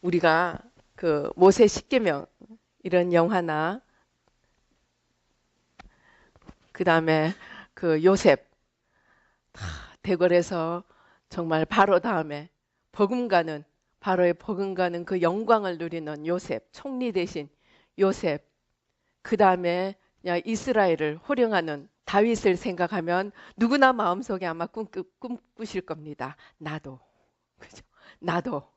우리가 그 모세 십계명 이런 영화나 그 다음에 그 요셉 대궐에서 정말 바로 다음에 버금가는 바로의 버금가는 그 영광을 누리는 요셉 총리 대신 요셉 그 다음에 이스라엘을 호령하는 다윗을 생각하면 누구나 마음속에 아마 꿈꾸실 겁니다. 나도 그죠? 나도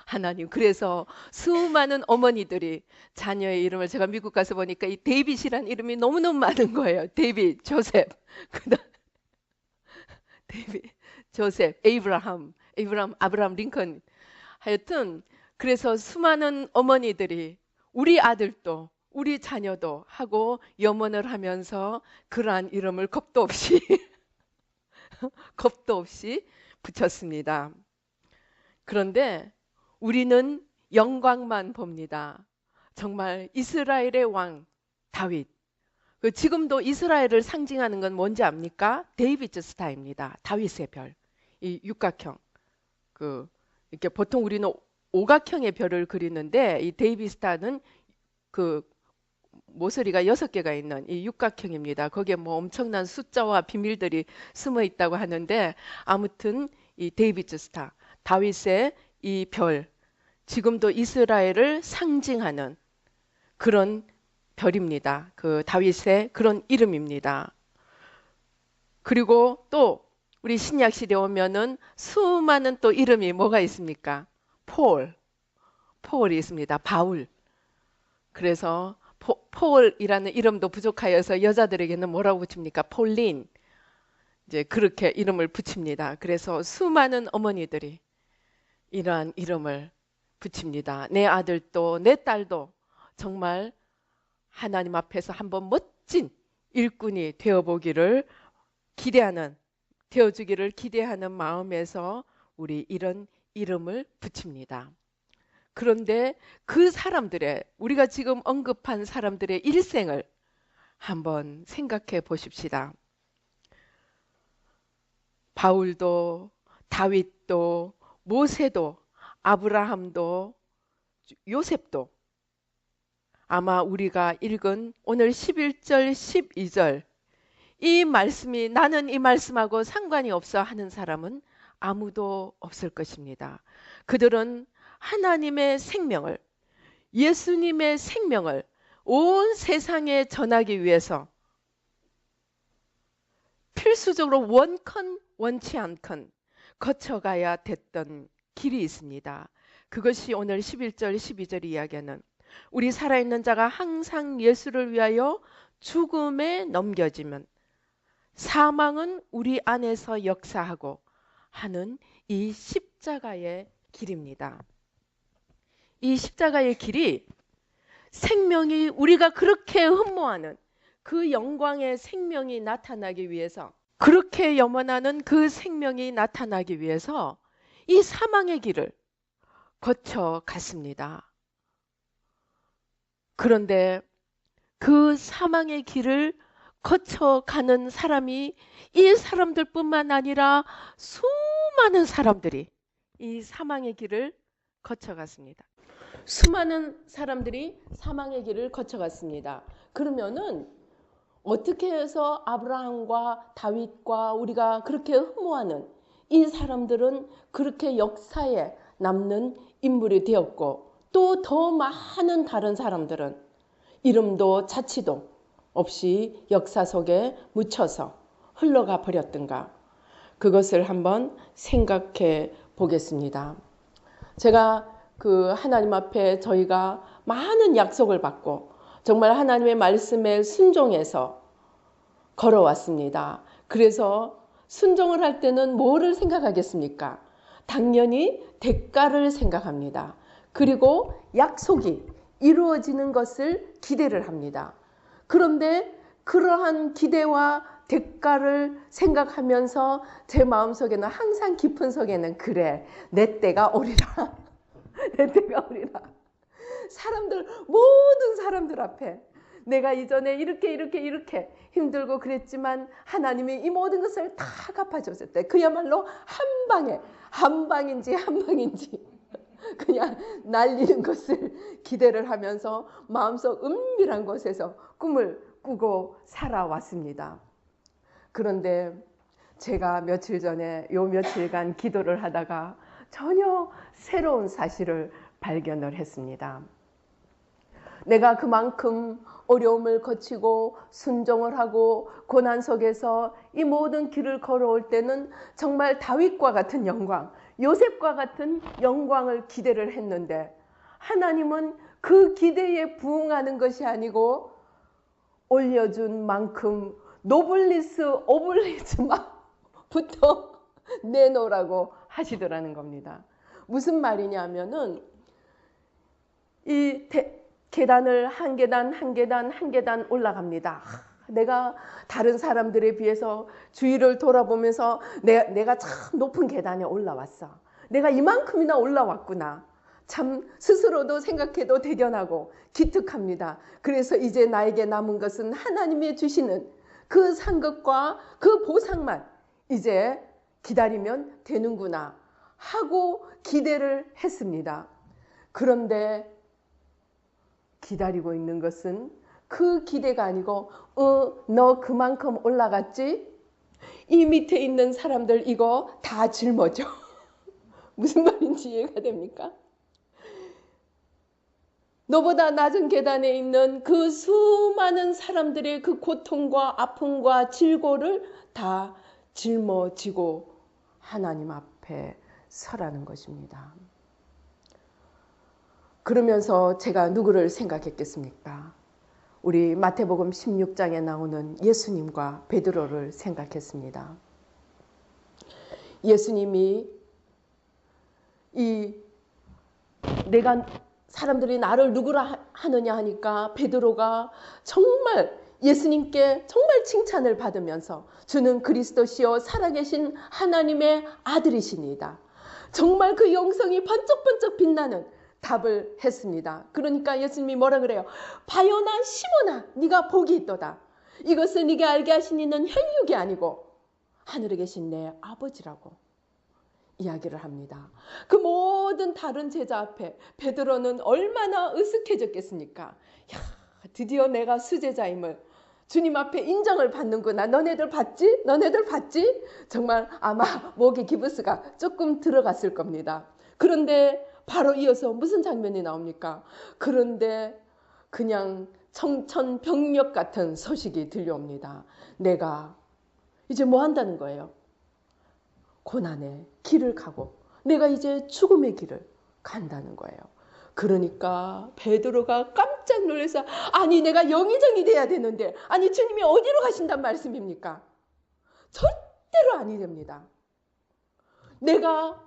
하나님. 그래서 수많은 어머니들이 자녀의 이름을 제가 미국 가서 보니까 이 데이빗이란 이름이 너무너무 많은 거예요. 데이빗, 조셉, 그다음 데이빗, 조셉, 아브라함 링컨. 하여튼 그래서 수많은 어머니들이 우리 아들도 우리 자녀도 하고 염원을 하면서 그러한 이름을 겁도 없이 겁도 없이 붙였습니다. 그런데 우리는 영광만 봅니다. 정말 이스라엘의 왕 다윗. 지금도 이스라엘을 상징하는 건 뭔지 압니까? 데이비드 스타입니다. 다윗의 별. 이 육각형. 이렇게 보통 우리는 오각형의 별을 그리는데 이 데이비드 스타는 그 모서리가 6개가 있는 이 육각형입니다. 거기에 뭐 엄청난 숫자와 비밀들이 숨어 있다고 하는데 아무튼 이 데이비드 스타, 다윗의 이 별, 지금도 이스라엘을 상징하는 그런 별입니다. 그 다윗의 그런 이름입니다. 그리고 또 우리 신약 시대에 오면은 수많은 또 이름이 뭐가 있습니까? 폴이 있습니다. 바울. 그래서 폴이라는 이름도 부족하여서 여자들에게는 뭐라고 붙입니까? 폴린. 이제 그렇게 이름을 붙입니다. 그래서 수많은 어머니들이 이러한 이름을 붙입니다. 내 아들도 내 딸도 정말 하나님 앞에서 한번 멋진 일꾼이 되어보기를 되어주기를 기대하는 마음에서 우리 이런 이름을 붙입니다. 그런데 그 사람들의 우리가 지금 언급한 사람들의 일생을 한번 생각해 보십시다. 바울도 다윗도 모세도 아브라함도 요셉도 아마 우리가 읽은 오늘 11절 12절 이 말씀이 나는 이 말씀하고 상관이 없어 하는 사람은 아무도 없을 것입니다. 그들은 하나님의 생명을 예수님의 생명을 온 세상에 전하기 위해서 필수적으로 원컨 원치 않건 거쳐가야 됐던 길이 있습니다. 그것이 오늘 11절 12절 이야기하는 우리 살아있는 자가 항상 예수를 위하여 죽음에 넘겨지면 사망은 우리 안에서 역사하고 하는 이 십자가의 길입니다. 이 십자가의 길이 생명이 우리가 그렇게 흠모하는 그 영광의 생명이 나타나기 위해서 그렇게 염원하는 그 생명이 나타나기 위해서 이 사망의 길을 거쳐갔습니다. 그런데 그 사망의 길을 거쳐가는 사람이 이 사람들뿐만 아니라 수많은 사람들이 이 사망의 길을 거쳐갔습니다. 수많은 사람들이 사망의 길을 거쳐갔습니다. 그러면은 어떻게 해서 아브라함과 다윗과 우리가 그렇게 흠모하는 이 사람들은 그렇게 역사에 남는 인물이 되었고 또 더 많은 다른 사람들은 이름도 자취도 없이 역사 속에 묻혀서 흘러가 버렸던가 그것을 한번 생각해 보겠습니다. 제가 그 하나님 앞에 저희가 많은 약속을 받고 정말 하나님의 말씀에 순종해서 걸어왔습니다. 그래서 순종을 할 때는 뭐를 생각하겠습니까? 당연히 대가를 생각합니다. 그리고 약속이 이루어지는 것을 기대를 합니다. 그런데 그러한 기대와 대가를 생각하면서 제 마음속에는 항상 깊은 속에는 그래 내 때가 오리라 내 때가 오리라 모든 사람들 앞에 내가 이전에 이렇게 힘들고 그랬지만 하나님이 이 모든 것을 다 갚아줬을 때 그야말로 한 방인지 그냥 날리는 것을 기대를 하면서 마음속 은밀한 곳에서 꿈을 꾸고 살아왔습니다. 그런데 제가 며칠 전에 요 며칠간 기도를 하다가 전혀 새로운 사실을 발견을 했습니다. 내가 그만큼 어려움을 거치고 순종을 하고 고난 속에서 이 모든 길을 걸어올 때는 정말 다윗과 같은 영광, 요셉과 같은 영광을 기대를 했는데 하나님은 그 기대에 부응하는 것이 아니고 올려준 만큼 노블리스 오블리스부터 내놓으라고 하시더라는 겁니다. 무슨 말이냐면은 이 계단을 한 계단 한 계단 한 계단 올라갑니다. 내가 다른 사람들에 비해서 주위를 돌아보면서 내가 참 높은 계단에 올라왔어. 내가 이만큼이나 올라왔구나. 참 스스로도 생각해도 대견하고 기특합니다. 그래서 이제 나에게 남은 것은 하나님이 주시는 그 상급과 그 보상만 이제 기다리면 되는구나 하고 기대를 했습니다. 그런데 기다리고 있는 것은 그 기대가 아니고 너 그만큼 올라갔지? 이 밑에 있는 사람들 이거 다 짊어져. 무슨 말인지 이해가 됩니까? 너보다 낮은 계단에 있는 그 수많은 사람들의 그 고통과 아픔과 질고를 다 짊어지고 하나님 앞에 서라는 것입니다. 그러면서 제가 누구를 생각했겠습니까? 우리 마태복음 16장에 나오는 예수님과 베드로를 생각했습니다. 예수님이 내가 사람들이 나를 누구라 하느냐 하니까 베드로가 정말 예수님께 정말 칭찬을 받으면서 주는 그리스도시요 살아계신 하나님의 아들이시니이다. 정말 그 영성이 번쩍번쩍 빛나는 답을 했습니다. 그러니까 예수님이 뭐라 그래요? 바요나 시몬아 네가 복이 있도다. 이것을 네게 알게 하신 이는 혈육이 아니고 하늘에 계신 내 아버지라고 이야기를 합니다. 그 모든 다른 제자 앞에 베드로는 얼마나 으쓱해졌겠습니까? 야, 드디어 내가 수제자임을 주님 앞에 인정을 받는구나. 너네들 봤지? 너네들 봤지? 정말 아마 목에 기부스가 조금 들어갔을 겁니다. 그런데 바로 이어서 무슨 장면이 나옵니까? 그런데 그냥 청천벽력 같은 소식이 들려옵니다. 내가 이제 뭐 한다는 거예요? 고난의 길을 가고 내가 이제 죽음의 길을 간다는 거예요. 그러니까 베드로가 깜짝 놀라서 아니 내가 영의정이 돼야 되는데 아니 주님이 어디로 가신단 말씀입니까? 절대로 아니 됩니다. 내가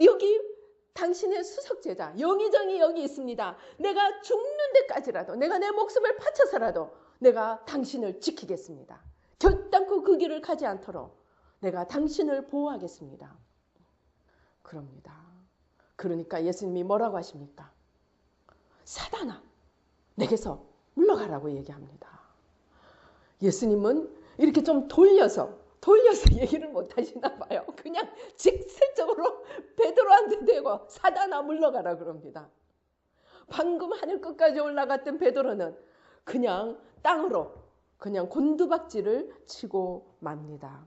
여기 당신의 수석제자 영의정이 여기 있습니다. 내가 죽는 데까지라도 내가 내 목숨을 바쳐서라도 내가 당신을 지키겠습니다. 결단코 그 길을 가지 않도록 내가 당신을 보호하겠습니다. 그럽니다. 그러니까 예수님이 뭐라고 하십니까? 사단아 내게서 물러가라고 얘기합니다. 예수님은 이렇게 좀 돌려서 얘기를 못 하시나 봐요. 그냥 직설적으로 베드로한테 대고 사단아 물러가라 그럽니다. 방금 하늘 끝까지 올라갔던 베드로는 그냥 땅으로 그냥 곤두박질을 치고 맙니다.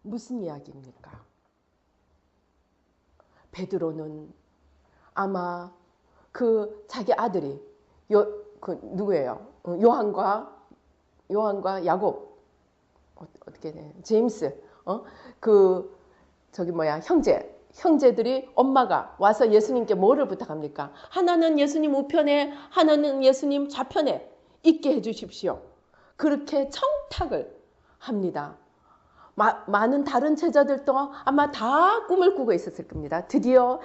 무슨 이야기입니까? 베드로는 아마 그 자기 아들이 누구예요? 요한과 야곱 어떻게 돼? 제임스 형제들이 엄마가 와서 예수님께 뭐를 부탁합니까? 하나는 예수님 우편에 하나는 예수님 좌편에 있게 해주십시오. 그렇게 청탁을 합니다. 많은 다른 제자들도 아마 다 꿈을 꾸고 있었을 겁니다. 드디어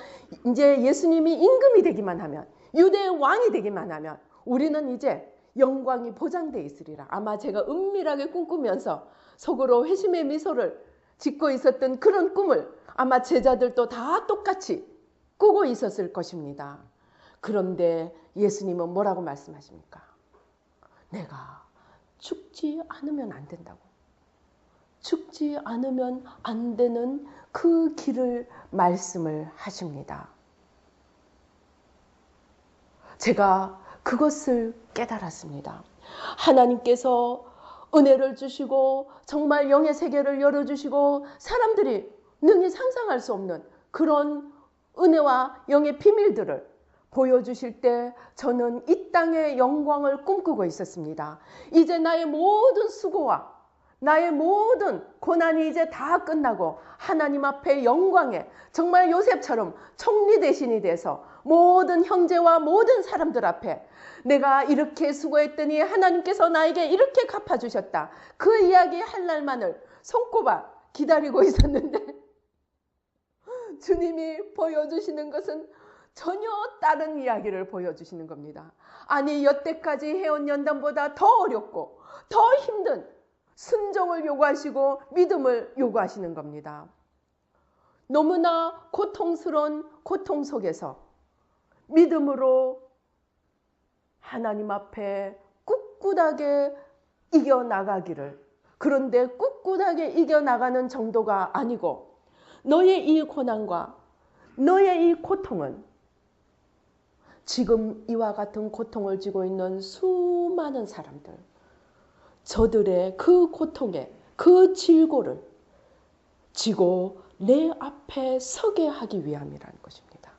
이제 예수님이 임금이 되기만 하면 유대의 왕이 되기만 하면 우리는 이제 영광이 보장되어 있으리라. 아마 제가 은밀하게 꿈꾸면서 속으로 회심의 미소를 짓고 있었던 그런 꿈을 아마 제자들도 다 똑같이 꾸고 있었을 것입니다. 그런데 예수님은 뭐라고 말씀하십니까? 내가 죽지 않으면 안 된다고. 죽지 않으면 안 되는 그 길을 말씀을 하십니다. 제가 그것을 깨달았습니다. 하나님께서 은혜를 주시고 정말 영의 세계를 열어주시고 사람들이 능히 상상할 수 없는 그런 은혜와 영의 비밀들을 보여주실 때 저는 이 땅의 영광을 꿈꾸고 있었습니다. 이제 나의 모든 수고와 나의 모든 고난이 이제 다 끝나고 하나님 앞에 영광에 정말 요셉처럼 총리 대신이 돼서 모든 형제와 모든 사람들 앞에 내가 이렇게 수고했더니 하나님께서 나에게 이렇게 갚아주셨다. 그 이야기 할 날만을 손꼽아 기다리고 있었는데 주님이 보여주시는 것은 전혀 다른 이야기를 보여주시는 겁니다. 아니 여태까지 해온 연단보다 더 어렵고 더 힘든 순종을 요구하시고 믿음을 요구하시는 겁니다. 너무나 고통스러운 고통 속에서 믿음으로 하나님 앞에 꿋꿋하게 이겨나가기를, 그런데 꿋꿋하게 이겨나가는 정도가 아니고 너의 이 고난과 너의 이 고통은 지금 이와 같은 고통을 지고 있는 수많은 사람들, 저들의 그 고통에 그 질고를 지고 내 앞에 서게 하기 위함이라는 것입니다.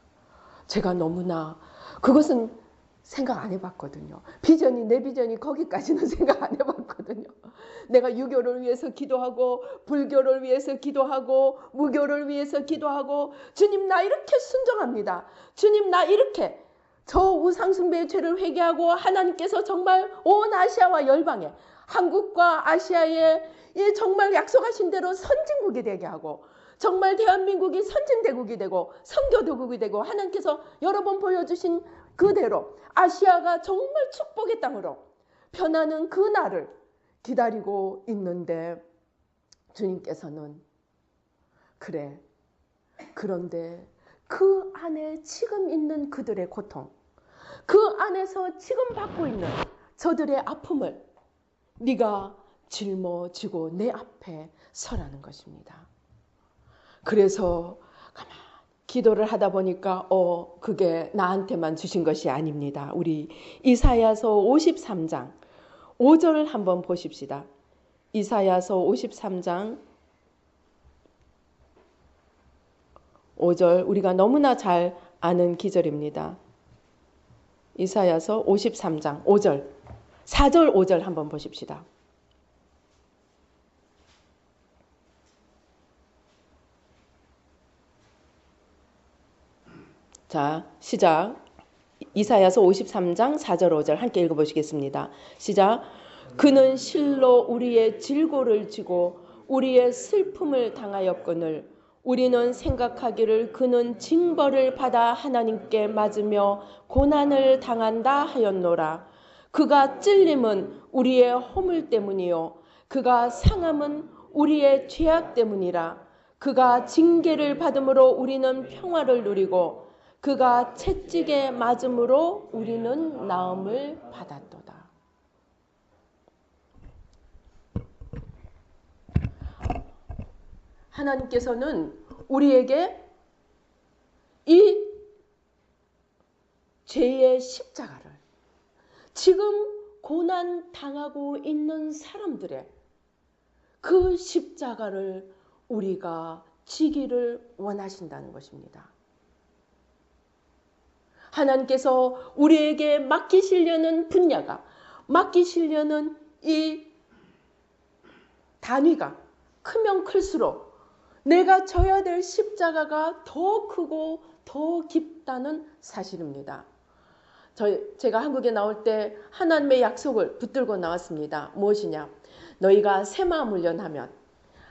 제가 너무나 그것은 생각 안 해봤거든요. 내 비전이 거기까지는 생각 안 해봤거든요. 내가 유교를 위해서 기도하고 불교를 위해서 기도하고 무교를 위해서 기도하고 주님 나 이렇게 순종합니다. 주님 나 이렇게 저 우상숭배의 죄를 회개하고 하나님께서 정말 온 아시아와 열방에 한국과 아시아에 정말 약속하신 대로 선진국이 되게 하고 정말 대한민국이 선진대국이 되고 선교도국이 되고 하나님께서 여러 번 보여주신 그대로 아시아가 정말 축복의 땅으로 변하는 그 날을 기다리고 있는데 주님께서는 그래, 그런데 그 안에 지금 있는 그들의 고통, 그 안에서 지금 받고 있는 저들의 아픔을 네가 짊어지고 내 앞에 서라는 것입니다. 그래서 가만히 기도를 하다 보니까 그게 나한테만 주신 것이 아닙니다. 우리 이사야서 53장 5절을 한번 보십시다. 이사야서 53장 5절 우리가 너무나 잘 아는 기절입니다. 이사야서 53장 5절 4절 5절 한번 보십시다. 자, 시작. 이사야서 53장 4절 5절 함께 읽어보시겠습니다. 시작. 그는 실로 우리의 질고를 지고 우리의 슬픔을 당하였거늘 우리는 생각하기를 그는 징벌을 받아 하나님께 맞으며 고난을 당한다 하였노라. 그가 찔림은 우리의 허물 때문이요 그가 상함은 우리의 죄악 때문이라. 그가 징계를 받음으로 우리는 평화를 누리고 그가 채찍에 맞음으로 우리는 나음을 받았도다. 하나님께서는 우리에게 이 죄의 십자가를 지금 고난 당하고 있는 사람들의 그 십자가를 우리가 지기를 원하신다는 것입니다. 하나님께서 우리에게 맡기시려는 분야가, 맡기시려는 이 단위가 크면 클수록 내가 져야 될 십자가가 더 크고 더 깊다는 사실입니다. 제가 한국에 나올 때 하나님의 약속을 붙들고 나왔습니다. 무엇이냐? 너희가 새마음 훈련하면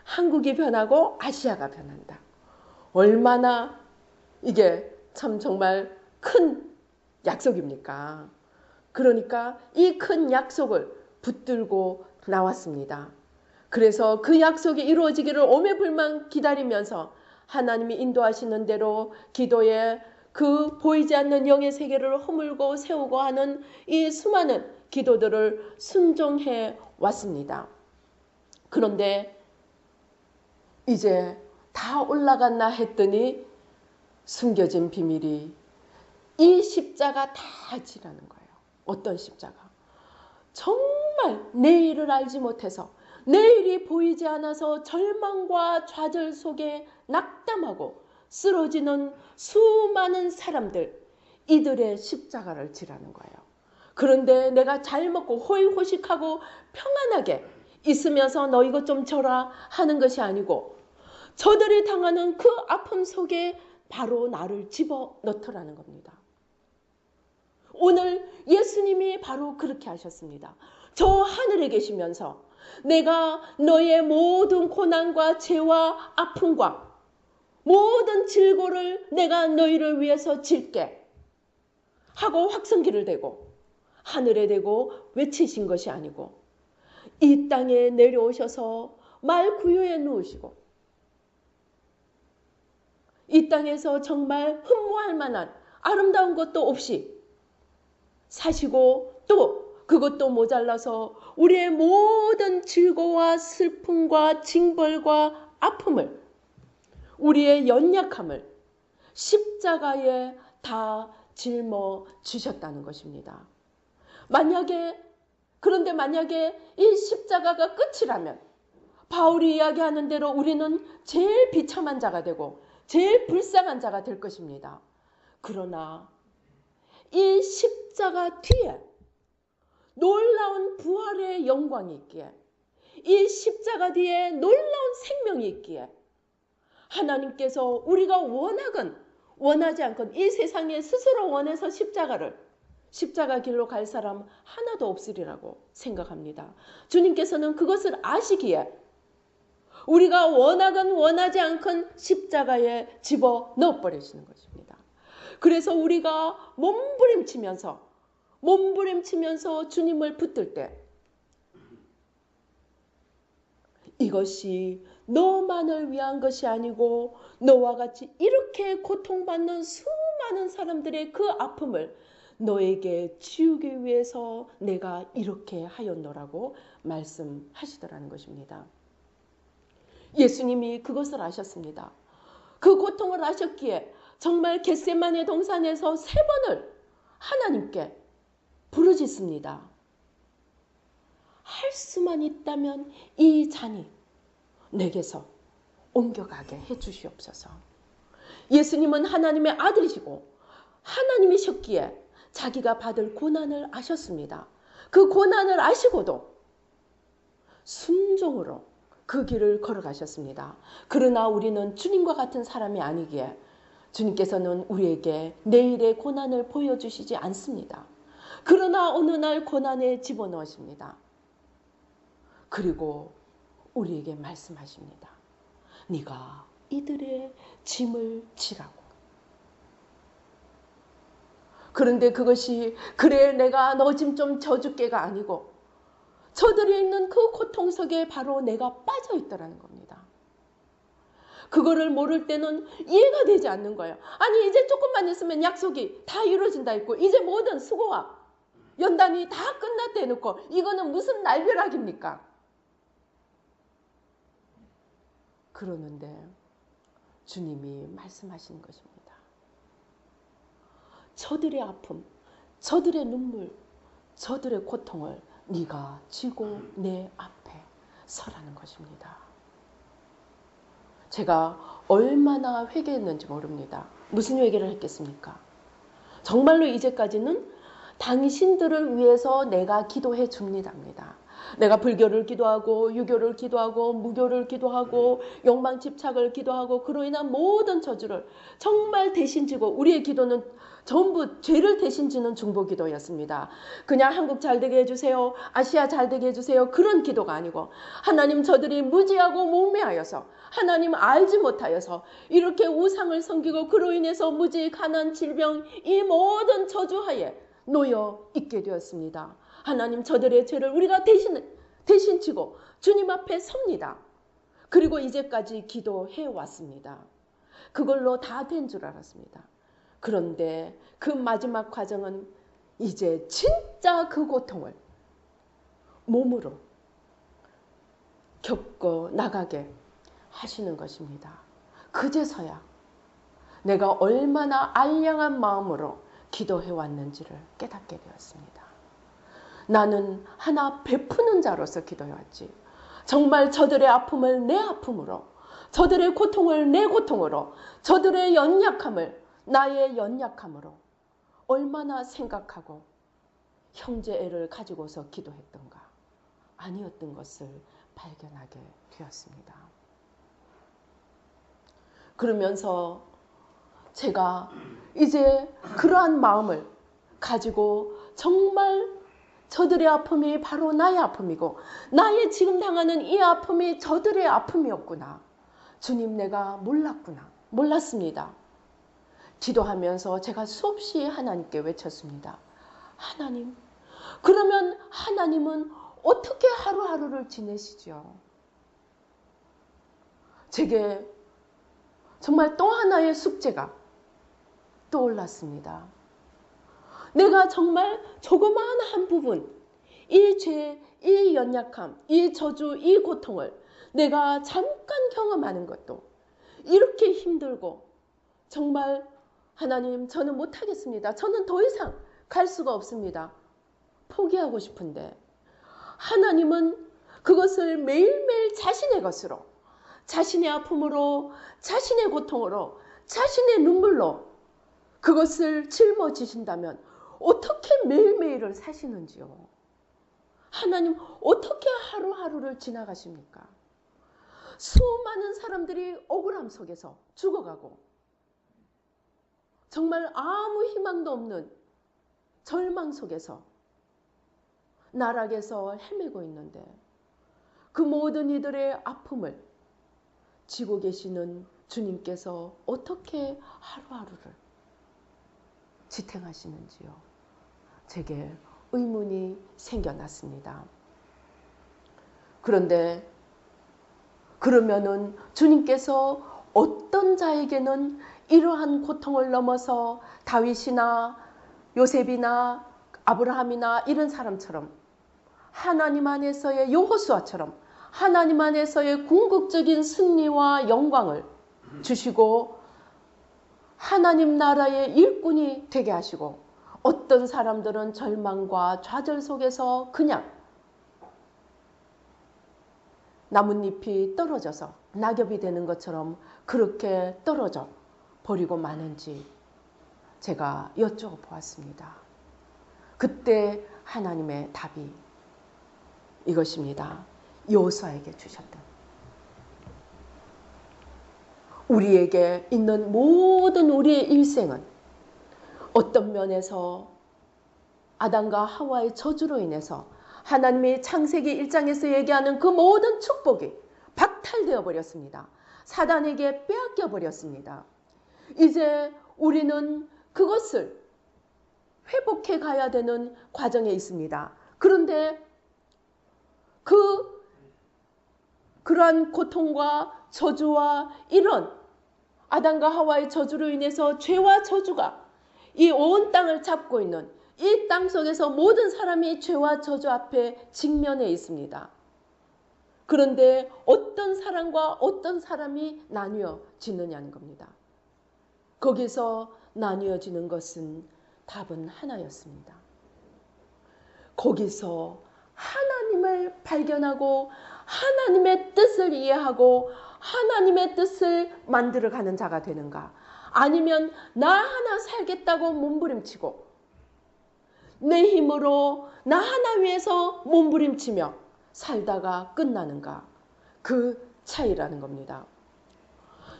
한국이 변하고 아시아가 변한다. 얼마나 이게 참 정말 큰 약속입니까? 그러니까 이 큰 약속을 붙들고 나왔습니다. 그래서 그 약속이 이루어지기를 오매불만 기다리면서 하나님이 인도하시는 대로 기도에 그 보이지 않는 영의 세계를 허물고 세우고 하는 이 수많은 기도들을 순종해 왔습니다. 그런데 이제 다 올라갔나 했더니 숨겨진 비밀이 이 십자가 다 지라는 거예요. 어떤 십자가? 정말 내일을 알지 못해서, 내일이 보이지 않아서 절망과 좌절 속에 낙담하고 쓰러지는 수많은 사람들, 이들의 십자가를 지라는 거예요. 그런데 내가 잘 먹고 호의호식하고 평안하게 있으면서 너 이것 좀 줘라 하는 것이 아니고, 저들이 당하는 그 아픔 속에 바로 나를 집어넣더라는 겁니다. 오늘 예수님이 바로 그렇게 하셨습니다. 저 하늘에 계시면서 내가 너의 모든 고난과 죄와 아픔과 모든 질고를 내가 너희를 위해서 질게 하고 확성기를 대고 하늘에 대고 외치신 것이 아니고, 이 땅에 내려오셔서 말 구유에 누우시고 이 땅에서 정말 흠모할 만한 아름다운 것도 없이 사시고, 또 그것도 모자라서 우리의 모든 즐거움과 슬픔과 징벌과 아픔을, 우리의 연약함을 십자가에 다 짊어 주셨다는 것입니다. 그런데 만약에 이 십자가가 끝이라면 바울이 이야기하는 대로 우리는 제일 비참한 자가 되고 제일 불쌍한 자가 될 것입니다. 그러나 이 십자가 뒤에 놀라운 부활의 영광이 있기에, 이 십자가 뒤에 놀라운 생명이 있기에, 하나님께서 우리가 원하건 원하지 않건 이 세상에 스스로 원해서 십자가 길로 갈 사람 하나도 없으리라고 생각합니다. 주님께서는 그것을 아시기에 우리가 원하건 원하지 않건 십자가에 집어넣어 버리시는 것입니다. 그래서 우리가 몸부림치면서 주님을 붙들 때, 이것이 너만을 위한 것이 아니고 너와 같이 이렇게 고통받는 수많은 사람들의 그 아픔을 너에게 지우기 위해서 내가 이렇게 하였노라고 말씀하시더라는 것입니다. 예수님이 그것을 아셨습니다. 그 고통을 아셨기에 정말 겟세마네 동산에서 3번을 하나님께 부르짖습니다. 할 수만 있다면 이 잔이 내게서 옮겨가게 해주시옵소서. 예수님은 하나님의 아들이시고 하나님이셨기에 자기가 받을 고난을 아셨습니다. 그 고난을 아시고도 순종으로 그 길을 걸어가셨습니다. 그러나 우리는 주님과 같은 사람이 아니기에 주님께서는 우리에게 내일의 고난을 보여주시지 않습니다. 그러나 어느 날 고난에 집어넣으십니다. 그리고 우리에게 말씀하십니다. 네가 이들의 짐을 지라고. 그런데 그것이 그래 내가 너 짐 좀 져줄게가 아니고, 저들이 있는 그 고통 속에 바로 내가 빠져 있더라는 겁니다. 그거를 모를 때는 이해가 되지 않는 거예요. 아니 이제 조금만 있으면 약속이 다 이루어진다 했고 이제 모든 수고와 연단이 다 끝났다 해놓고 이거는 무슨 날벼락입니까? 그러는데 주님이 말씀하시는 것입니다. 저들의 아픔, 저들의 눈물, 저들의 고통을 네가 지고 내 앞에 서라는 것입니다. 제가 얼마나 회개했는지 모릅니다. 무슨 회개를 했겠습니까? 정말로 이제까지는 당신들을 위해서 내가 기도해 줍니다입니다. 내가 불교를 기도하고 유교를 기도하고 무교를 기도하고 욕망 집착을 기도하고 그로 인한 모든 저주를 정말 대신 지고, 우리의 기도는 전부 죄를 대신 지는 중보기도였습니다. 그냥 한국 잘되게 해주세요, 아시아 잘되게 해주세요, 그런 기도가 아니고, 하나님 저들이 무지하고 몽매하여서 하나님 알지 못하여서 이렇게 우상을 섬기고 그로 인해서 무지, 가난, 질병 이 모든 저주하에 놓여 있게 되었습니다. 하나님 저들의 죄를 우리가 대신 지고 주님 앞에 섭니다. 그리고 이제까지 기도해 왔습니다. 그걸로 다 된 줄 알았습니다. 그런데 그 마지막 과정은 이제 진짜 그 고통을 몸으로 겪어 나가게 하시는 것입니다. 그제서야 내가 얼마나 알량한 마음으로 기도해 왔는지를 깨닫게 되었습니다. 나는 하나 베푸는 자로서 기도해 왔지. 정말 저들의 아픔을 내 아픔으로, 저들의 고통을 내 고통으로, 저들의 연약함을 나의 연약함으로 얼마나 생각하고 형제애를 가지고서 기도했던가 아니었던 것을 발견하게 되었습니다. 그러면서 제가 이제 그러한 마음을 가지고 정말 저들의 아픔이 바로 나의 아픔이고 나의 지금 당하는 이 아픔이 저들의 아픔이었구나. 주님, 내가 몰랐습니다. 기도하면서 제가 수없이 하나님께 외쳤습니다. 하나님, 그러면 하나님은 어떻게 하루하루를 지내시죠? 제게 정말 또 하나의 숙제가 떠올랐습니다. 내가 정말 조그마한 한 부분, 이 죄, 이 연약함, 이 저주, 이 고통을 내가 잠깐 경험하는 것도 이렇게 힘들고 정말 하나님, 저는 못하겠습니다. 저는 더 이상 갈 수가 없습니다. 포기하고 싶은데 하나님은 그것을 매일매일 자신의 것으로, 자신의 아픔으로, 자신의 고통으로, 자신의 눈물로 그것을 짊어지신다면 어떻게 매일매일을 사시는지요? 하나님, 어떻게 하루하루를 지나가십니까? 수많은 사람들이 억울함 속에서 죽어가고 정말 아무 희망도 없는 절망 속에서 나락에서 헤매고 있는데 그 모든 이들의 아픔을 지고 계시는 주님께서 어떻게 하루하루를 지탱하시는지요. 제게 의문이 생겨났습니다. 그런데 그러면은 주님께서 어떤 자에게는 이러한 고통을 넘어서 다윗이나 요셉이나 아브라함이나 이런 사람처럼 하나님 안에서의 여호수아처럼 하나님 안에서의 궁극적인 승리와 영광을 주시고 하나님 나라의 일꾼이 되게 하시고 어떤 사람들은 절망과 좌절 속에서 그냥 나뭇잎이 떨어져서 낙엽이 되는 것처럼 그렇게 떨어져 버리고 마는지 제가 여쭤보았습니다. 그때 하나님의 답이 이것입니다. 여호수아에게 주셨던 우리에게 있는 모든 우리의 일생은 어떤 면에서 아담과 하와의 저주로 인해서 하나님의 창세기 1장에서 얘기하는 그 모든 축복이 박탈되어 버렸습니다. 사단에게 빼앗겨 버렸습니다. 이제 우리는 그것을 회복해 가야 되는 과정에 있습니다. 그런데 그러한 고통과 저주와 이런 아담과 하와의 저주로 인해서 죄와 저주가 이 온 땅을 잡고 있는 이 땅 속에서 모든 사람이 죄와 저주 앞에 직면해 있습니다. 그런데 어떤 사람과 어떤 사람이 나뉘어지느냐는 겁니다. 거기서 나뉘어지는 것은 답은 하나였습니다. 거기서 하나님을 발견하고 하나님의 뜻을 이해하고 하나님의 뜻을 만들어가는 자가 되는가? 아니면 나 하나 살겠다고 몸부림치고 내 힘으로 나 하나 위해서 몸부림치며 살다가 끝나는가? 그 차이라는 겁니다.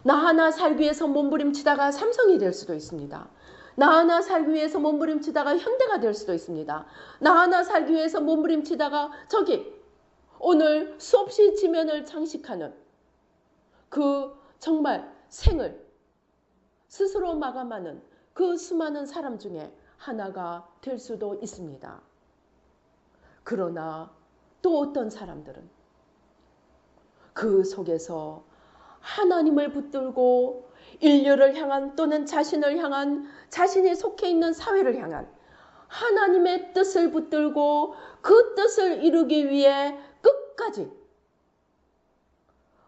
나 하나 살기 위해서 몸부림치다가 삼성이 될 수도 있습니다. 나 하나 살기 위해서 몸부림치다가 현대가 될 수도 있습니다. 나 하나 살기 위해서 몸부림치다가 저기 오늘 수없이 지면을 장식하는 그 정말 생을 스스로 마감하는 그 수많은 사람 중에 하나가 될 수도 있습니다. 그러나 또 어떤 사람들은 그 속에서 하나님을 붙들고 인류를 향한 또는 자신을 향한 자신이 속해 있는 사회를 향한 하나님의 뜻을 붙들고 그 뜻을 이루기 위해 끝까지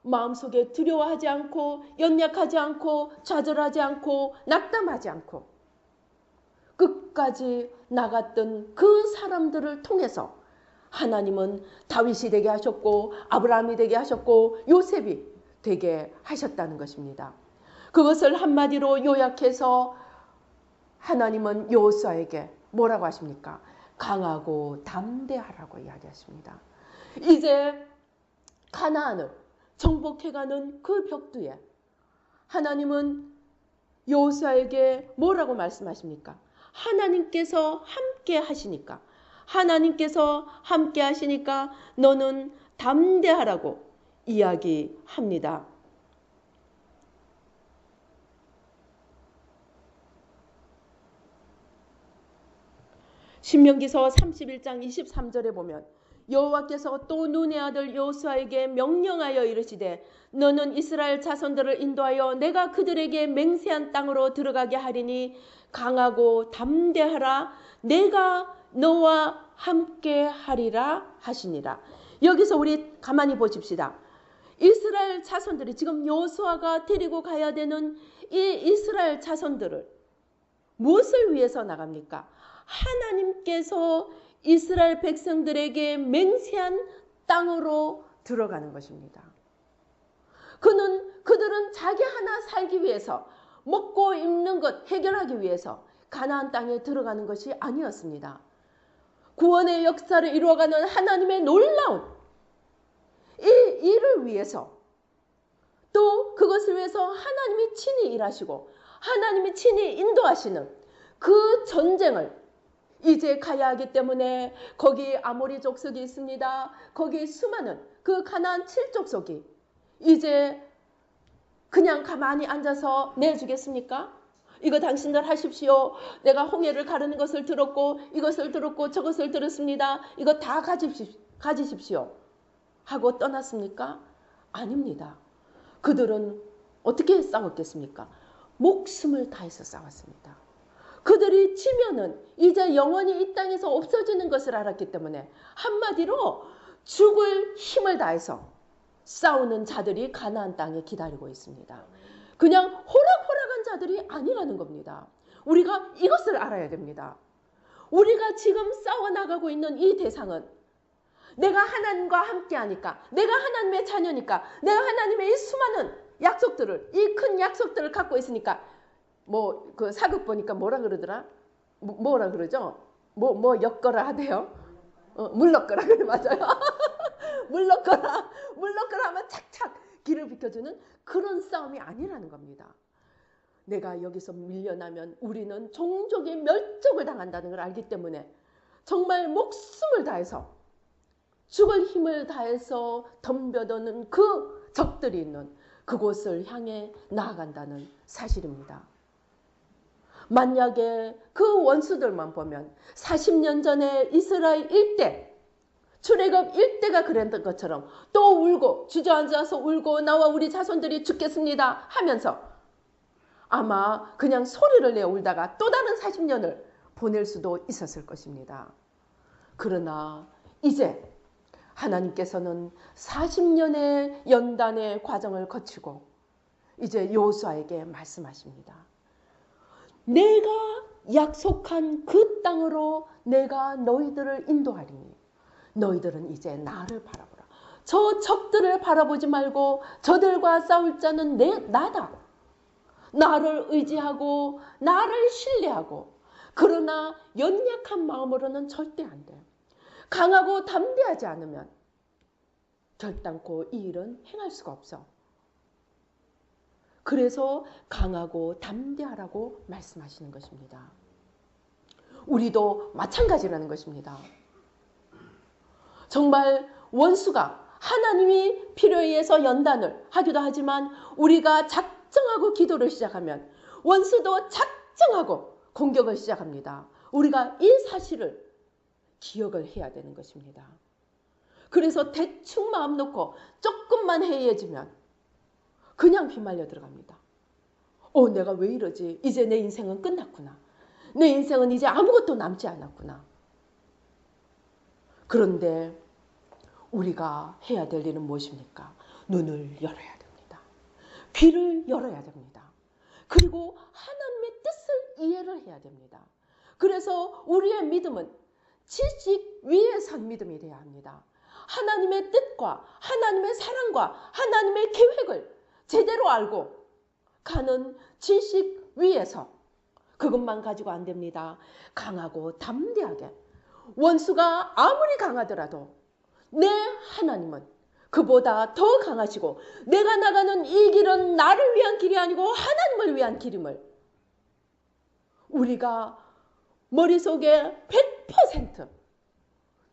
마음속에 두려워하지 않고 연약하지 않고 좌절하지 않고 낙담하지 않고 끝까지 나갔던 그 사람들을 통해서 하나님은 다윗이 되게 하셨고 아브라함이 되게 하셨고 요셉이 되게 하셨다는 것입니다. 그것을 한마디로 요약해서 하나님은 여호수아에게 뭐라고 하십니까? 강하고 담대하라고 이야기하십니다. 이제 가나안을 정복해가는 그 벽두에 하나님은 여호수아에게 뭐라고 말씀하십니까? 하나님께서 함께 하시니까, 하나님께서 함께 하시니까 너는 담대하라고 이야기합니다. 신명기서 31장 23절에 보면 여호와께서 또 눈의 아들 여호수아에게 명령하여 이르시되 너는 이스라엘 자손들을 인도하여 내가 그들에게 맹세한 땅으로 들어가게 하리니 강하고 담대하라 내가 너와 함께 하리라 하시니라. 여기서 우리 가만히 보십시다. 이스라엘 자손들이 지금 여호수아가 데리고 가야 되는 이 이스라엘 자손들을 무엇을 위해서 나갑니까? 하나님께서 이스라엘 백성들에게 맹세한 땅으로 들어가는 것입니다. 그들은 자기 하나 살기 위해서 먹고 입는 것 해결하기 위해서 가나안 땅에 들어가는 것이 아니었습니다. 구원의 역사를 이루어가는 하나님의 놀라운 이 일을 위해서 또 그것을 위해서 하나님이 친히 일하시고 하나님이 친히 인도하시는 그 전쟁을 이제 가야 하기 때문에 거기 아모리 족속이 있습니다. 거기 수많은 그 가나안 7족속이 이제 그냥 가만히 앉아서 내주겠습니까? 이거 당신들 하십시오. 내가 홍해를 가르는 것을 들었고 이것을 들었고 저것을 들었습니다. 이거 다 가지십시오. 하고 떠났습니까? 아닙니다. 그들은 어떻게 싸웠겠습니까? 목숨을 다해서 싸웠습니다. 그들이 지면은 이제 영원히 이 땅에서 없어지는 것을 알았기 때문에 한마디로 죽을 힘을 다해서 싸우는 자들이 가나안 땅에 기다리고 있습니다. 그냥 호락호락한 자들이 아니라는 겁니다. 우리가 이것을 알아야 됩니다. 우리가 지금 싸워나가고 있는 이 대상은 내가 하나님과 함께하니까, 내가 하나님의 자녀니까, 내가 하나님의 이 수많은 약속들을, 이 큰 약속들을 갖고 있으니까 그 사극 보니까 뭐라 그러더라? 뭐라 그러죠? 엮거라 하대요? 물러거라 그래 맞아요. 물러거라 하면 착착 길을 비켜주는 그런 싸움이 아니라는 겁니다. 내가 여기서 밀려나면 우리는 종족의 멸족을 당한다는 걸 알기 때문에 정말 목숨을 다해서 죽을 힘을 다해서 덤벼드는 그 적들이 있는 그곳을 향해 나아간다는 사실입니다. 만약에 그 원수들만 보면 40년 전에 이스라엘 일대 출애굽 일대가 그랬던 것처럼 또 울고 주저앉아서 울고 나와 우리 자손들이 죽겠습니다 하면서 아마 그냥 소리를 내어 울다가 또 다른 40년을 보낼 수도 있었을 것입니다. 그러나 이제 하나님께서는 40년의 연단의 과정을 거치고 이제 여호수아에게 말씀하십니다. 내가 약속한 그 땅으로 내가 너희들을 인도하리니 너희들은 이제 나를 바라보라. 저 적들을 바라보지 말고 저들과 싸울 자는 나다. 나를 의지하고 나를 신뢰하고 그러나 연약한 마음으로는 절대 안 돼. 강하고 담대하지 않으면 결단코 이 일은 행할 수가 없어. 그래서 강하고 담대하라고 말씀하시는 것입니다. 우리도 마찬가지라는 것입니다. 정말 원수가 하나님이 필요에 의해서 연단을 하기도 하지만 우리가 작정하고 기도를 시작하면 원수도 작정하고 공격을 시작합니다. 우리가 이 사실을 기억을 해야 되는 것입니다. 그래서 대충 마음 놓고 조금만 해이해지면 그냥 휘말려 들어갑니다. 내가 왜 이러지? 이제 내 인생은 끝났구나. 내 인생은 이제 아무것도 남지 않았구나. 그런데 우리가 해야 될 일은 무엇입니까? 눈을 열어야 됩니다. 귀를 열어야 됩니다. 그리고 하나님의 뜻을 이해를 해야 됩니다. 그래서 우리의 믿음은 지식 위에 선 믿음이 되어야 합니다. 하나님의 뜻과 하나님의 사랑과 하나님의 계획을 제대로 알고 가는 지식 위에서 그것만 가지고 안 됩니다. 강하고 담대하게 원수가 아무리 강하더라도 내 하나님은 그보다 더 강하시고 내가 나가는 이 길은 나를 위한 길이 아니고 하나님을 위한 길임을 우리가 머릿속에 100%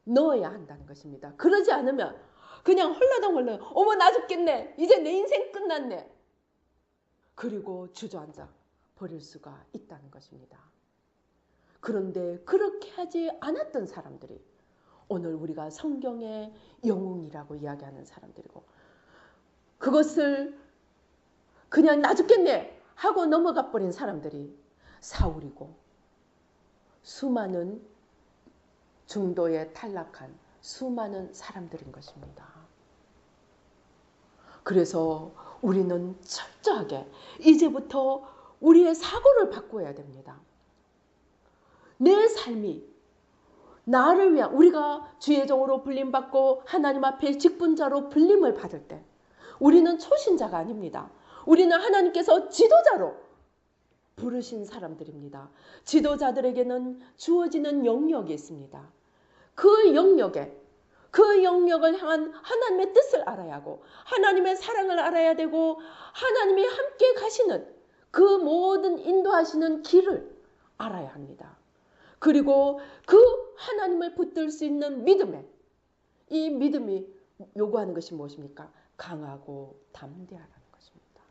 넣어야 한다는 것입니다. 그러지 않으면 그냥 홀라덩홀라 어머 나 죽겠네. 이제 내 인생 끝났네. 그리고 주저앉아 버릴 수가 있다는 것입니다. 그런데 그렇게 하지 않았던 사람들이 오늘 우리가 성경의 영웅이라고 이야기하는 사람들이고 그것을 그냥 나 죽겠네 하고 넘어가 버린 사람들이 사울이고 수많은 중도에 탈락한 수많은 사람들인 것입니다. 그래서 우리는 철저하게 이제부터 우리의 사고를 바꿔야 됩니다. 내 삶이 나를 위한 우리가 주의 종으로 불림받고 하나님 앞에 직분자로 불림을 받을 때 우리는 초신자가 아닙니다. 우리는 하나님께서 지도자로 부르신 사람들입니다. 지도자들에게는 주어지는 영역이 있습니다. 그 영역을 향한 하나님의 뜻을 알아야 하고 하나님의 사랑을 알아야 되고 하나님이 함께 가시는 그 모든 인도하시는 길을 알아야 합니다. 그리고 그 하나님을 붙들 수 있는 이 믿음이 요구하는 것이 무엇입니까? 강하고 담대하라는 것입니다.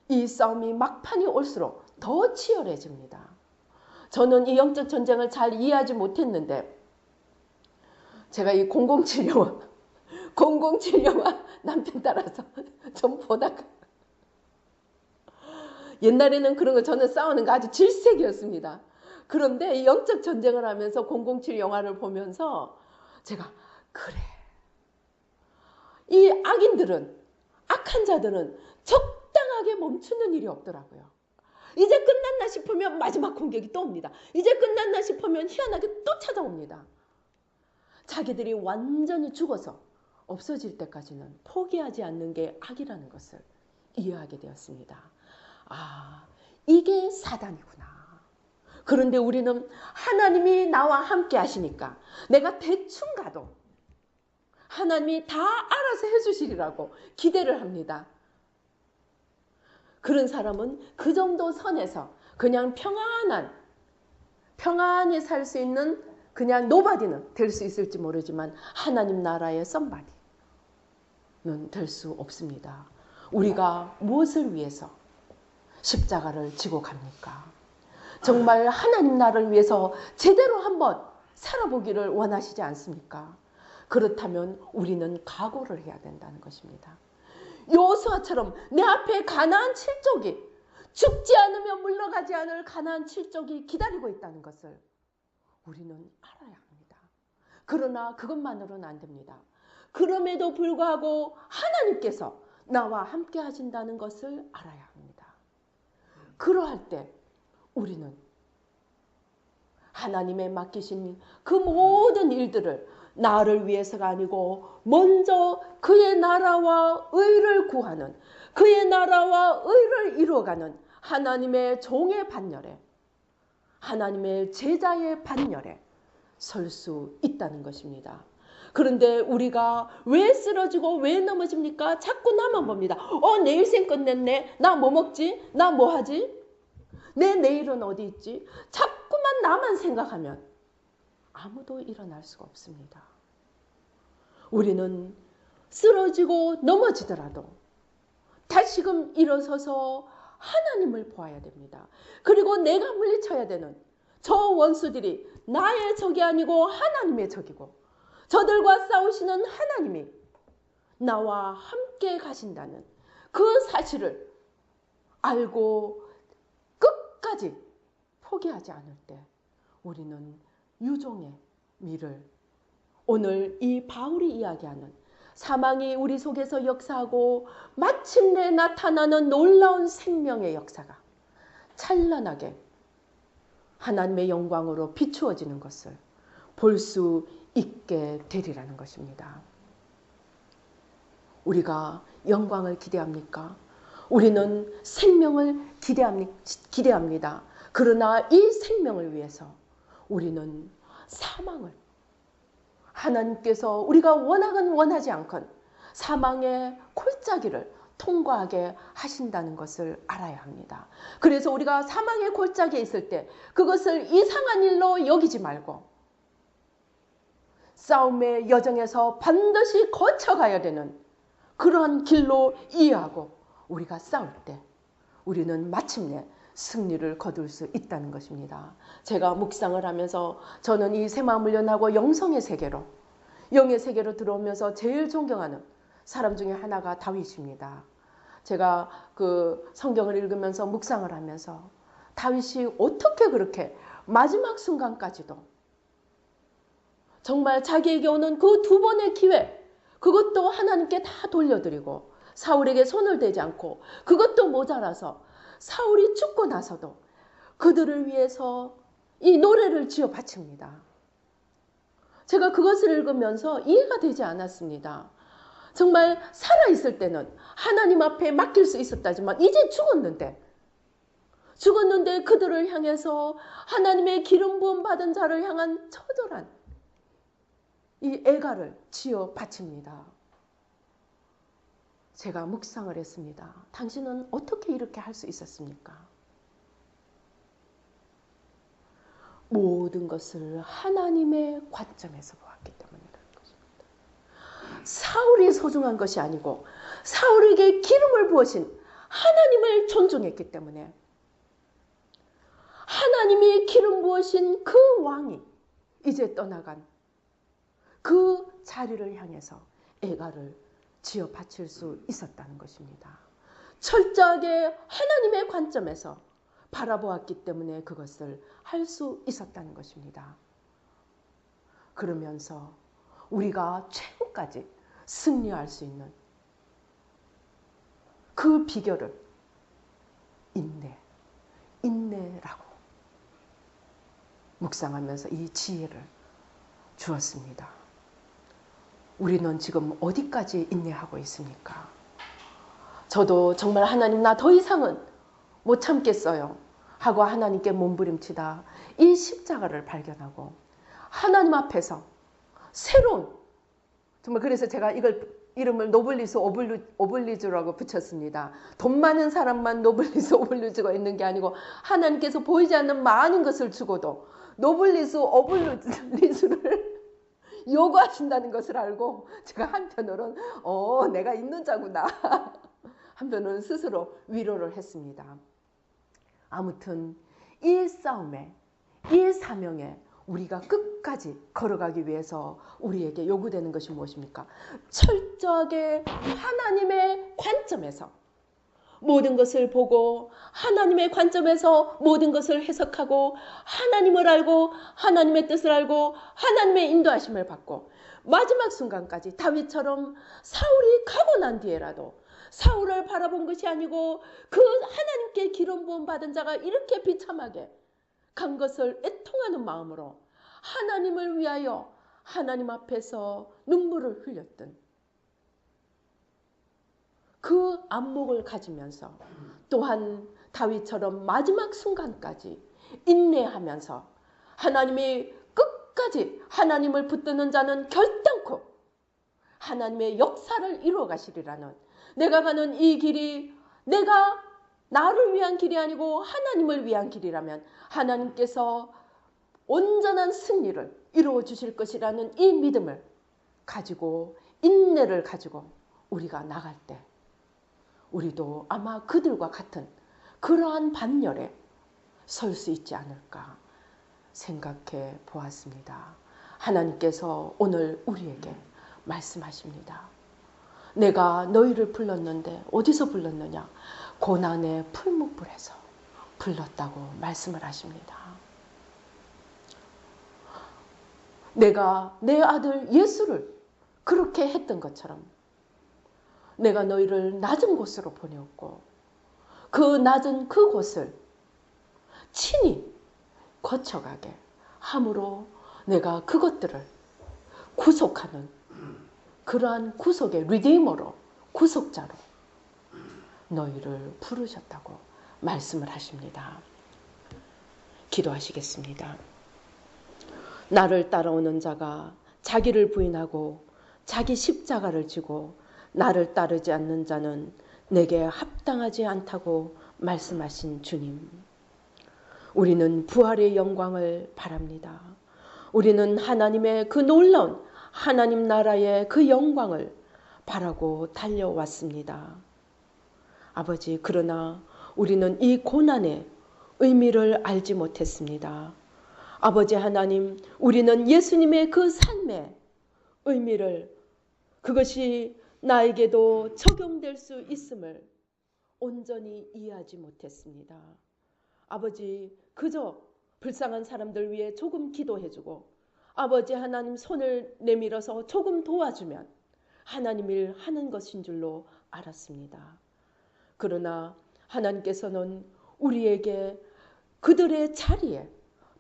이 싸움이 막판이 올수록 더 치열해집니다. 저는 이 영적 전쟁을 잘 이해하지 못했는데 제가 이 007 영화 남편 따라서 좀 보다가 옛날에는 그런 거 저는 싸우는 거 아주 질색이었습니다. 그런데 이 영적 전쟁을 하면서 007 영화를 보면서 제가 그래 이 악한 자들은 적당하게 멈추는 일이 없더라고요. 이제 끝났나 싶으면 마지막 공격이 또 옵니다. 이제 끝났나 싶으면 희한하게 또 찾아옵니다. 자기들이 완전히 죽어서 없어질 때까지는 포기하지 않는 게 악이라는 것을 이해하게 되었습니다. 아, 이게 사단이구나. 그런데 우리는 하나님이 나와 함께 하시니까 내가 대충 가도 하나님이 다 알아서 해주시리라고 기대를 합니다. 그런 사람은 그 정도 선에서 그냥 평안히 살 수 있는 그냥 노바디는 될 수 있을지 모르지만 하나님 나라의 썸바디는 될 수 없습니다. 우리가 무엇을 위해서 십자가를 지고 갑니까? 정말 하나님 나라를 위해서 제대로 한번 살아보기를 원하시지 않습니까? 그렇다면 우리는 각오를 해야 된다는 것입니다. 여호수아처럼 내 앞에 가나안 7족이 죽지 않으면 물러가지 않을 가나안 7족이 기다리고 있다는 것을 우리는 알아야 합니다. 그러나 그것만으로는 안 됩니다. 그럼에도 불구하고 하나님께서 나와 함께 하신다는 것을 알아야 합니다. 그러할 때 우리는 하나님의 맡기신 그 모든 일들을 나를 위해서가 아니고 먼저 그의 나라와 의를 구하는 그의 나라와 의를 이루어가는 하나님의 종의 반열에 하나님의 제자의 반열에 설 수 있다는 것입니다. 그런데 우리가 왜 쓰러지고 왜 넘어집니까? 자꾸 나만 봅니다. 내 일생 끝냈네. 나 뭐 먹지? 나 뭐 하지? 내 내일은 어디 있지? 자꾸만 나만 생각하면 아무도 일어날 수가 없습니다. 우리는 쓰러지고 넘어지더라도 다시금 일어서서 하나님을 보아야 됩니다. 그리고 내가 물리쳐야 되는 저 원수들이 나의 적이 아니고 하나님의 적이고 저들과 싸우시는 하나님이 나와 함께 가신다는 그 사실을 알고 끝까지 포기하지 않을 때 우리는 유종의 미를 오늘 이 바울이 이야기하는 사망이 우리 속에서 역사하고 마침내 나타나는 놀라운 생명의 역사가 찬란하게 하나님의 영광으로 비추어지는 것을 볼 수 있게 되리라는 것입니다. 우리가 영광을 기대합니까? 우리는 생명을 기대합니다. 그러나 이 생명을 위해서 우리는 사망을, 하나님께서 우리가 원하지 않건 사망의 골짜기를 통과하게 하신다는 것을 알아야 합니다. 그래서 우리가 사망의 골짜기에 있을 때 그것을 이상한 일로 여기지 말고 싸움의 여정에서 반드시 거쳐가야 되는 그러한 길로 이해하고 우리가 싸울 때 우리는 마침내 승리를 거둘 수 있다는 것입니다. 제가 묵상을 하면서 저는 이 새마음을 연하고 영의 세계로 들어오면서 제일 존경하는 사람 중에 하나가 다윗입니다. 제가 그 성경을 읽으면서 묵상을 하면서 다윗이 어떻게 그렇게 마지막 순간까지도 정말 자기에게 오는 그 두 번의 기회, 그것도 하나님께 다 돌려드리고 사울에게 손을 대지 않고 그것도 모자라서 사울이 죽고 나서도 그들을 위해서 이 노래를 지어 바칩니다. 제가 그것을 읽으면서 이해가 되지 않았습니다. 정말 살아있을 때는 하나님 앞에 맡길 수 있었다지만 이제 죽었는데 그들을 향해서 하나님의 기름 부음 받은 자를 향한 처절한 이 애가를 지어 바칩니다. 제가 묵상을 했습니다. 당신은 어떻게 이렇게 할 수 있었습니까? 모든 것을 하나님의 관점에서 보았기 때문이라는 것입니다. 사울이 소중한 것이 아니고 사울에게 기름을 부으신 하나님을 존중했기 때문에 하나님이 기름 부으신 그 왕이 이제 떠나간 그 자리를 향해서 애가를 지어 바칠 수 있었다는 것입니다. 철저하게 하나님의 관점에서 바라보았기 때문에 그것을 할 수 있었다는 것입니다. 그러면서 우리가 최후까지 승리할 수 있는 그 비결을 인내라고 묵상하면서 이 지혜를 주었습니다. 우리는 지금 어디까지 인내하고 있습니까? 저도 정말 하나님 나 더 이상은 못 참겠어요 하고 하나님께 몸부림치다 이 십자가를 발견하고 하나님 앞에서 새로운, 정말 그래서 제가 이름을 노블리스 오블리주라고 붙였습니다. 돈 많은 사람만 노블리스 오블리주가 있는 게 아니고 하나님께서 보이지 않는 많은 것을 주고도 노블리스 오블리주를 요구하신다는 것을 알고 제가 한편으로는 내가 있는 자구나 한편으로는 스스로 위로를 했습니다. 아무튼 이 싸움에, 이 사명에 우리가 끝까지 걸어가기 위해서 우리에게 요구되는 것이 무엇입니까? 철저하게 하나님의 관점에서 모든 것을 보고 하나님의 관점에서 모든 것을 해석하고 하나님을 알고 하나님의 뜻을 알고 하나님의 인도하심을 받고 마지막 순간까지 다윗처럼 사울이 가고 난 뒤에라도 사울을 바라본 것이 아니고 그 하나님께 기름 부음 받은 자가 이렇게 비참하게 간 것을 애통하는 마음으로 하나님을 위하여 하나님 앞에서 눈물을 흘렸던 그 안목을 가지면서 또한 다윗처럼 마지막 순간까지 인내하면서 하나님이 끝까지 하나님을 붙드는 자는 결단코 하나님의 역사를 이루어 가시리라는, 내가 가는 이 길이 내가 나를 위한 길이 아니고 하나님을 위한 길이라면 하나님께서 온전한 승리를 이루어 주실 것이라는 이 믿음을 가지고 인내를 가지고 우리가 나갈 때 우리도 아마 그들과 같은 그러한 반열에 설 수 있지 않을까 생각해 보았습니다. 하나님께서 오늘 우리에게 말씀하십니다. 내가 너희를 불렀는데 어디서 불렀느냐? 고난의 풀무불에서 불렀다고 말씀을 하십니다. 내가 내 아들 예수를 그렇게 했던 것처럼 내가 너희를 낮은 곳으로 보내었고 그 낮은 그곳을 친히 거쳐가게 함으로 내가 그것들을 구속하는 그러한 구속의 리디머로, 구속자로 너희를 부르셨다고 말씀을 하십니다. 기도하시겠습니다. 나를 따라오는 자가 자기를 부인하고 자기 십자가를 지고 나를 따르지 않는 자는 내게 합당하지 않다고 말씀하신 주님. 우리는 부활의 영광을 바랍니다. 우리는 하나님의 그 놀라운 하나님 나라의 그 영광을 바라고 달려왔습니다. 아버지, 그러나 우리는 이 고난의 의미를 알지 못했습니다. 아버지 하나님, 우리는 예수님의 그 삶의 의미를, 그것이 나에게도 적용될 수 있음을 온전히 이해하지 못했습니다. 아버지, 그저 불쌍한 사람들 위해 조금 기도해주고 아버지 하나님 손을 내밀어서 조금 도와주면 하나님 일 하는 것인 줄로 알았습니다. 그러나 하나님께서는 우리에게 그들의 자리에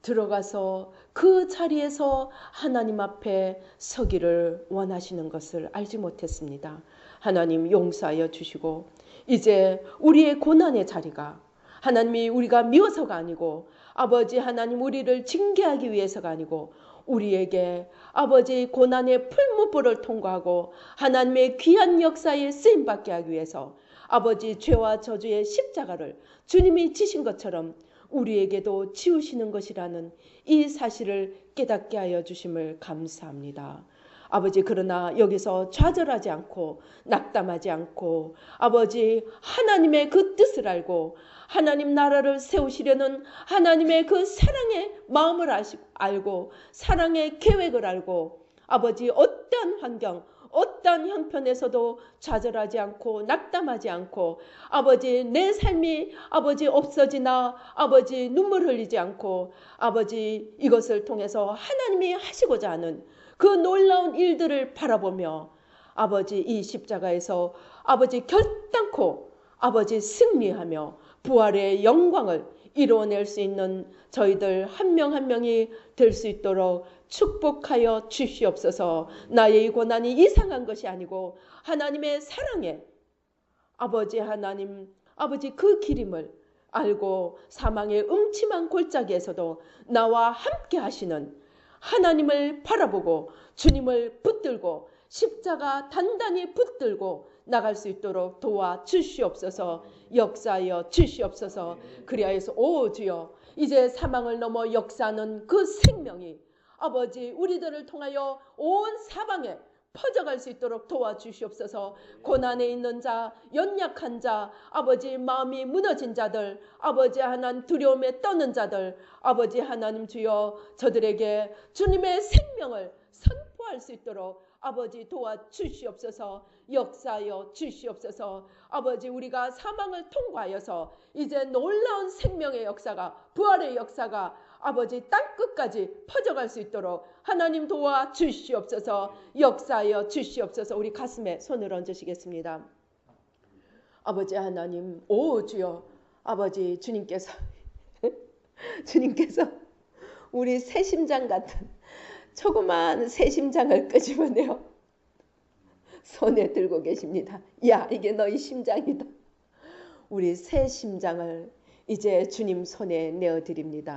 들어가서 그 자리에서 하나님 앞에 서기를 원하시는 것을 알지 못했습니다. 하나님 용서하여 주시고 이제 우리의 고난의 자리가 하나님이 우리가 미워서가 아니고 아버지 하나님 우리를 징계하기 위해서가 아니고 우리에게 아버지 고난의 풀무불을 통과하고 하나님의 귀한 역사에 쓰임받게 하기 위해서 아버지 죄와 저주의 십자가를 주님이 지신 것처럼 우리에게도 지우시는 것이라는 이 사실을 깨닫게 하여 주심을 감사합니다. 아버지, 그러나 여기서 좌절하지 않고 낙담하지 않고 아버지 하나님의 그 뜻을 알고 하나님 나라를 세우시려는 하나님의 그 사랑의 마음을 알고 사랑의 계획을 알고 아버지 어떠한 환경 어떠한 형편에서도 좌절하지 않고 낙담하지 않고 아버지 내 삶이 아버지 없어지나 아버지 눈물 흘리지 않고 아버지 이것을 통해서 하나님이 하시고자 하는 그 놀라운 일들을 바라보며 아버지 이 십자가에서 아버지 결단코 아버지 승리하며 부활의 영광을 이루어낼 수 있는 저희들 한 명 한 명이 될 수 있도록 축복하여 주시옵소서. 나의 이 고난이 이상한 것이 아니고 하나님의 사랑에 아버지 하나님 아버지 그 길임을 알고 사망의 음침한 골짜기에서도 나와 함께 하시는 하나님을 바라보고 주님을 붙들고 십자가 단단히 붙들고 나갈 수 있도록 도와 주시옵소서. 역사하여 주시옵소서. 그리하여서 오 주여 이제 사망을 넘어 역사하는 그 생명이 아버지 우리들을 통하여 온 사방에 퍼져갈 수 있도록 도와주시옵소서. 고난에 있는 자, 연약한 자, 아버지 마음이 무너진 자들, 아버지 하나님 두려움에 떠는 자들, 아버지 하나님 주여 저들에게 주님의 생명을 선포할 수 있도록 아버지 도와주시옵소서. 역사하여 주시옵소서. 아버지 우리가 사망을 통과하여서 이제 놀라운 생명의 역사가 부활의 역사가 아버지 땅끝까지 퍼져갈 수 있도록 하나님 도와주시옵소서. 역사하여 주시옵소서. 우리 가슴에 손을 얹으시겠습니다. 아버지 하나님 오 주여 아버지 주님께서 우리 새 심장 같은 조그만 새 심장을 끄집어내어 손에 들고 계십니다. 야 이게 너희 심장이다. 우리 새 심장을 이제 주님 손에 내어드립니다.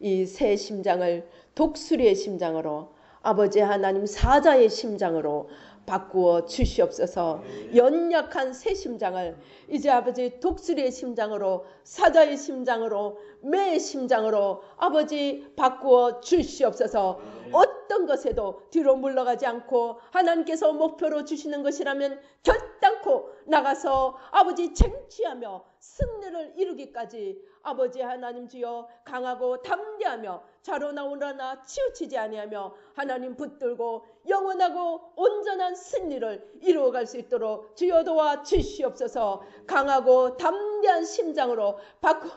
이 새 심장을 독수리의 심장으로 아버지 하나님 사자의 심장으로 바꾸어 주시옵소서. 연약한 새 심장을 이제 아버지 독수리의 심장으로 사자의 심장으로 매의 심장으로 아버지 바꾸어 주시옵소서. 어떤 것에도 뒤로 물러가지 않고 하나님께서 목표로 주시는 것이라면 결단코 나가서 아버지 쟁취하며 승리를 이루기까지 아버지 하나님 주여 강하고 담대하며 좌로 나오나 치우치지 아니하며 하나님 붙들고 영원하고 온전한 승리를 이루어갈 수 있도록 주여 도와 주시옵소서. 강하고 담대한 심장으로 바꾸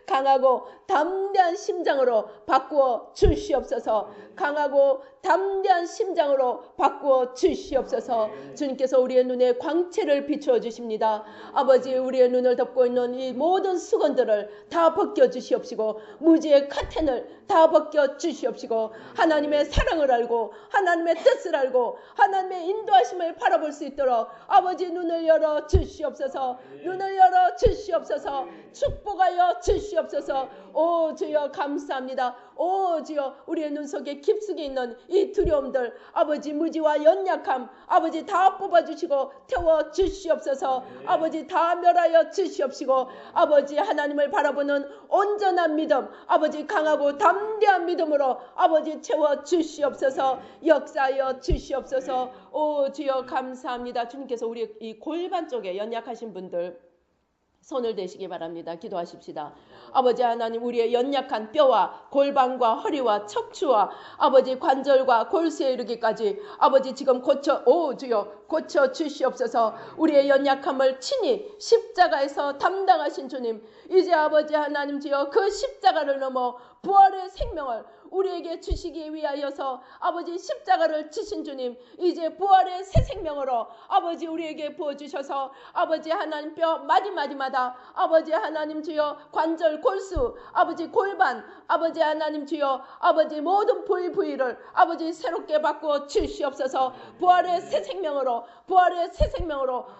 강하고 담대한 심장으로 바꾸어 주시옵소서. 강하고 담대한 심장으로 바꾸어 주시옵소서. 주님께서 우리의 눈에 광채를 비추어 주십니다. 아버지, 우리의 눈을 덮고 있는 이 모든 수건들을 다 벗겨 주시옵시고 무지의 카텐을 다 벗겨 주시옵시고 하나님의 사랑을 알고 하나님의 뜻을 알고 하나님의 인도하심을 바라볼 수 있도록 아버지 눈을 열어 주시옵소서. 눈을 열어 주시옵소서. 축복하여 주시옵소서. 오 주여 감사합니다. 오 주여, 우리의 눈 속에 깊숙이 있는 이 두려움들, 아버지 무지와 연약함, 아버지 다 뽑아주시고 태워 주시옵소서. 아버지 다 멸하여 주시옵시고 아버지 하나님을 바라보는 온전한 믿음, 아버지 강하고 담대한 믿음으로 아버지 채워 주시옵소서. 역사하여 주시옵소서. 오 주여 감사합니다. 주님께서 우리 이 골반 쪽에 연약하신 분들 손을 대시기 바랍니다. 기도하십시다. 아버지 하나님, 우리의 연약한 뼈와 골반과 허리와 척추와 아버지 관절과 골수에 이르기까지 아버지 지금 주여 고쳐 주시옵소서. 우리의 연약함을 친히 십자가에서 담당하신 주님, 이제 아버지 하나님 주여 그 십자가를 넘어 부활의 생명을 우리에게 주시기 위하여서 아버지 십자가를 지신 주님, 이제 부활의 새 생명으로 아버지 우리에게 부어주셔서 아버지 하나님 뼈 마디마디마다 아버지 하나님 주여 관절 골수 아버지 골반 아버지 하나님 주여 아버지 모든 부위를 아버지 새롭게 바꾸어 주시옵소서. 부활의 새 생명으로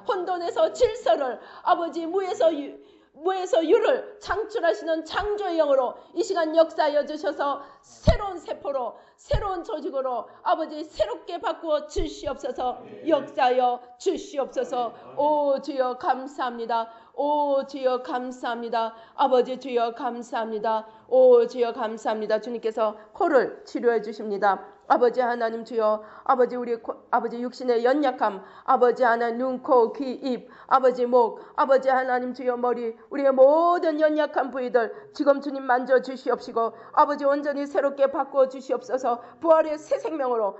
혼돈에서 질서를 아버지 무에서 유를 창출하시는 창조의 영으로 이 시간 역사하여 주셔서 새로운 세포로 새로운 조직으로 아버지 새롭게 바꾸어 주시옵소서. 역사하여 주시옵소서. 오 주여 감사합니다. 오 주여 감사합니다. 아버지 주여 감사합니다. 오 주여 감사합니다. 주님께서 코를 치료해 주십니다. 아버지 하나님 주여, 아버지 우리 아버지 육신의 연약함, 아버지 하나님 눈, 코, 귀, 입, 아버지 목, 아버지 하나님 주여 머리, 우리의 모든 연약한 부위들 지금 주님 만져 주시옵시고 아버지 온전히 새롭게 바꾸어 주시옵소서. 부활의 새 생명으로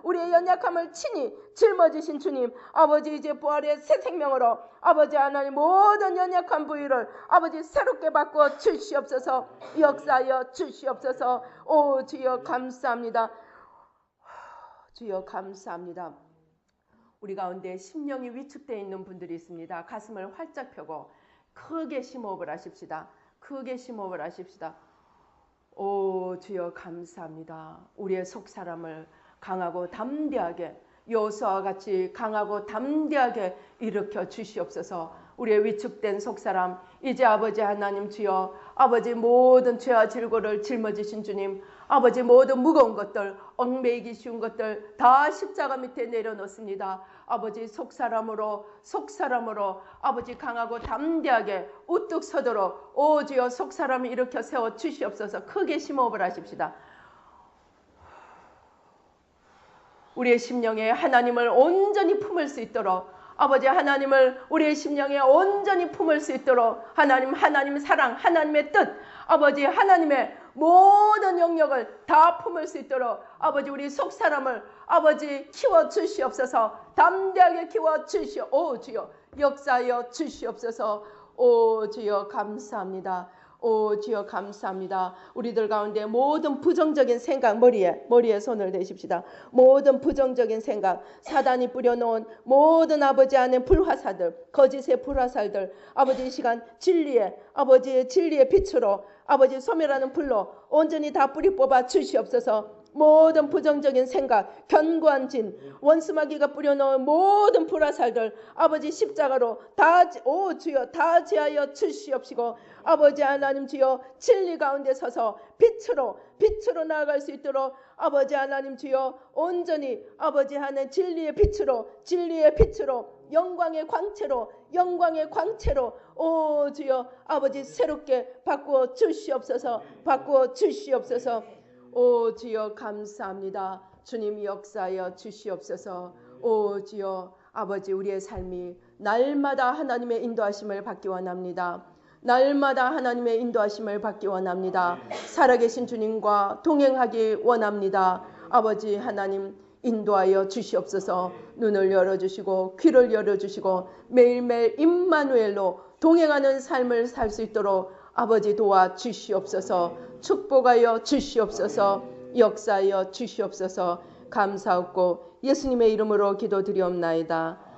우리의 연약함을 친히 짊어지신 주님, 아버지 이제 부활의 새 생명으로 아버지 하나님 모든 연약한 부위를 아버지 새롭게 바꾸어 주시옵소서. 역사하여 주시옵소서. 오 주여 감사합니다. 주여 감사합니다. 우리 가운데 심령이 위축되어 있는 분들이 있습니다. 가슴을 활짝 펴고 크게 심호흡을 하십시다. 오 주여 감사합니다. 우리의 속사람을 강하고 담대하게 여호수아와 같이 강하고 담대하게 일으켜 주시옵소서. 우리의 위축된 속사람 이제 아버지 하나님 주여 아버지 모든 죄와 질고를 짊어지신 주님, 아버지 모든 무거운 것들 얽매이기 쉬운 것들 다 십자가 밑에 내려놓습니다. 아버지 속사람으로 아버지 강하고 담대하게 우뚝 서도록 오 주여 속사람을 일으켜 세워 주시옵소서. 크게 심호흡을 하십시다. 우리의 심령에 하나님을 온전히 품을 수 있도록 아버지 하나님을 우리의 심령에 온전히 품을 수 있도록 하나님 사랑, 하나님의 뜻, 아버지 하나님의 모든 영역을 다 품을 수 있도록 아버지 우리 속사람을 아버지 키워 주시옵소서. 담대하게 키워 주시오. 오 주여 역사하여 주시옵소서. 오 주여 감사합니다. 오 주여 감사합니다. 우리들 가운데 모든 부정적인 생각 머리에 손을 대십시다. 모든 부정적인 생각, 사단이 뿌려놓은 모든 아버지 안에 불화살들, 거짓의 불화살들 아버지 이 시간 진리의 빛으로 아버지 소멸하는 불로 온전히 다 뿌리 뽑아 주시옵소서. 모든 부정적인 생각, 견고한 진, 원수마귀가 뿌려놓은 모든 불화살들 아버지 십자가로 오 주여 다 제하여 주시옵시고 아버지 하나님 주여 진리 가운데 서서 빛으로 나아갈 수 있도록 아버지 하나님 주여 온전히 아버지 하나님 진리의 빛으로 영광의 광채로 오 주여 아버지 새롭게 바꾸어 주시옵소서. 오 주여 감사합니다. 주님 역사하여 주시옵소서. 오 주여 아버지 우리의 삶이 날마다 하나님의 인도하심을 받기 원합니다. 살아계신 주님과 동행하기 원합니다. 아버지 하나님 인도하여 주시옵소서. 눈을 열어주시고 귀를 열어주시고 매일매일 임마누엘로 동행하는 삶을 살 수 있도록 아버지 도와 주시옵소서. 축복하여 주시옵소서. 역사하여 주시옵소서. 감사하고 예수님의 이름으로 기도드리옵나이다.